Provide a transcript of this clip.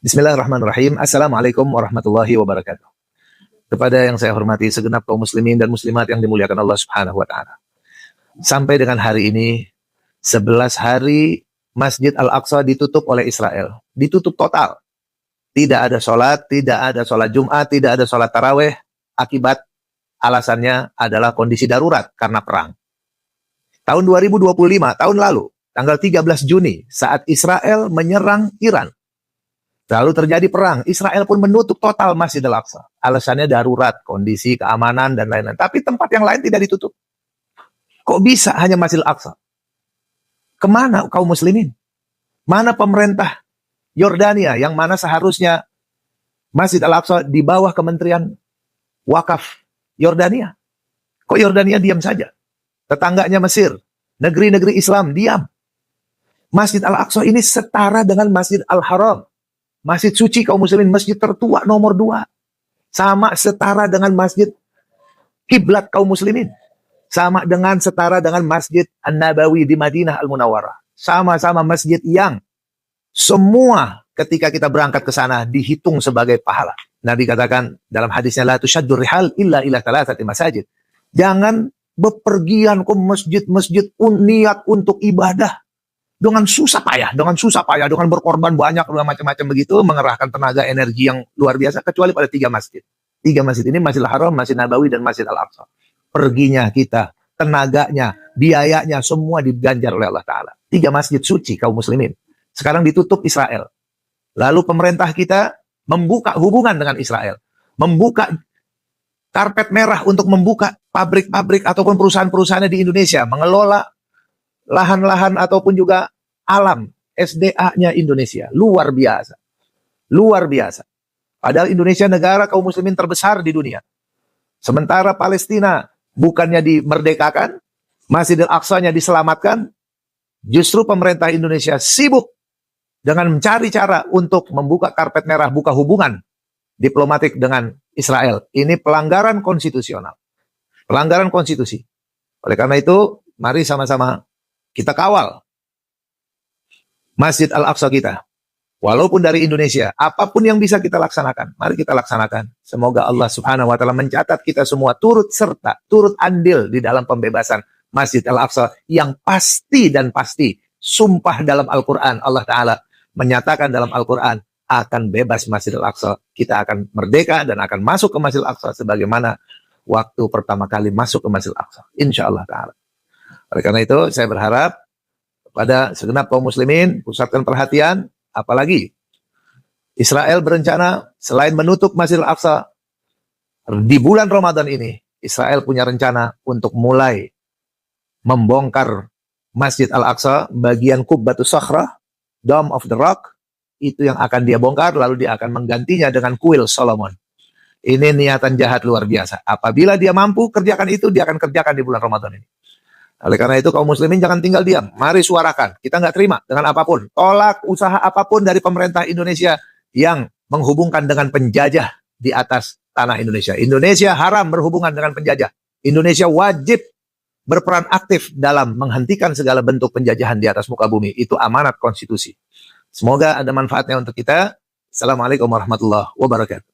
Bismillahirrahmanirrahim. Assalamualaikum warahmatullahi wabarakatuh. Kepada yang saya hormati segenap kaum muslimin dan muslimat yang dimuliakan Allah Subhanahu wa taala. Sampai dengan hari ini 11 hari Masjid Al-Aqsa ditutup oleh Israel. Ditutup total. Tidak ada sholat, tidak ada sholat Jumat, tidak ada sholat taraweh. Akibat alasannya adalah kondisi darurat karena perang. Tahun 2025, tahun lalu, tanggal 13 Juni, saat Israel menyerang Iran. Lalu terjadi perang, Israel pun menutup total Masjid Al-Aqsa. Alasannya darurat, kondisi, keamanan, dan lain-lain. Tapi tempat yang lain tidak ditutup. Kok bisa hanya Masjid Al-Aqsa? Kemana kaum muslimin? Mana pemerintah Yordania yang mana seharusnya Masjid Al-Aqsa di bawah Kementerian Wakaf Yordania? Kok Yordania diam saja? Tetangganya Mesir, negeri-negeri Islam diam. Masjid Al-Aqsa ini setara dengan Masjid Al-Haram. Masjid suci kaum muslimin, masjid tertua nomor 2. Sama setara dengan masjid kiblat kaum muslimin. Sama dengan setara dengan Masjid An-Nabawi di Madinah Al-Munawwarah. Sama-sama masjid yang semua ketika kita berangkat ke sana dihitung sebagai pahala. Nabi katakan dalam hadisnya, la tushaddur rihal illa ila thalathati masajid. Jangan bepergian ke masjid-masjid niat untuk ibadah. Dengan susah payah, dengan berkorban banyak, macam-macam begitu, mengerahkan tenaga energi yang luar biasa, kecuali pada 3 masjid. 3 masjid ini, Masjidil Haram, Masjid Nabawi, dan Masjid Al-Aqsa. Perginya kita, tenaganya, biayanya, semua diganjar oleh Allah Ta'ala. 3 masjid suci kaum muslimin. Sekarang ditutup Israel. Lalu pemerintah kita membuka hubungan dengan Israel. Membuka karpet merah untuk membuka pabrik-pabrik ataupun perusahaan-perusahaan di Indonesia. Mengelola lahan-lahan ataupun juga alam SDA-nya Indonesia. Luar biasa. Luar biasa. Padahal Indonesia negara kaum muslimin terbesar di dunia. Sementara Palestina bukannya dimerdekakan, Masjidil Aqsa-nya diselamatkan, justru pemerintah Indonesia sibuk dengan mencari cara untuk membuka karpet merah, buka hubungan diplomatik dengan Israel. Ini pelanggaran konstitusional. Pelanggaran konstitusi. Oleh karena itu, mari sama-sama kita kawal Masjid Al-Aqsa kita. Walaupun dari Indonesia, apapun yang bisa kita laksanakan, mari kita laksanakan. Semoga Allah Subhanahu wa taala mencatat kita semua turut serta, turut andil di dalam pembebasan Masjid Al-Aqsa yang pasti dan pasti. Sumpah dalam Al-Quran, Allah Ta'ala menyatakan dalam Al-Quran, akan bebas Masjid Al-Aqsa. Kita akan merdeka dan akan masuk ke Masjid Al-Aqsa sebagaimana waktu pertama kali masuk ke Masjid Al-Aqsa. Insya Allah Ta'ala. Oleh karena itu, saya berharap pada segenap kaum muslimin, pusatkan perhatian, apalagi Israel berencana selain menutup Masjid Al-Aqsa di bulan Ramadan ini, Israel punya rencana untuk mulai membongkar Masjid Al-Aqsa bagian Qubbatus Sakhrah, Dome of the Rock, itu yang akan dia bongkar, lalu dia akan menggantinya dengan kuil Solomon. Ini niatan jahat luar biasa. Apabila dia mampu kerjakan itu, dia akan kerjakan di bulan Ramadan ini. Oleh karena itu kaum muslimin jangan tinggal diam. Mari suarakan. Kita nggak terima dengan apapun. Tolak usaha apapun dari pemerintah Indonesia yang menghubungkan dengan penjajah di atas tanah Indonesia. Indonesia haram berhubungan dengan penjajah. Indonesia wajib berperan aktif dalam menghentikan segala bentuk penjajahan di atas muka bumi. Itu amanat konstitusi. Semoga ada manfaatnya untuk kita. Assalamualaikum warahmatullahi wabarakatuh.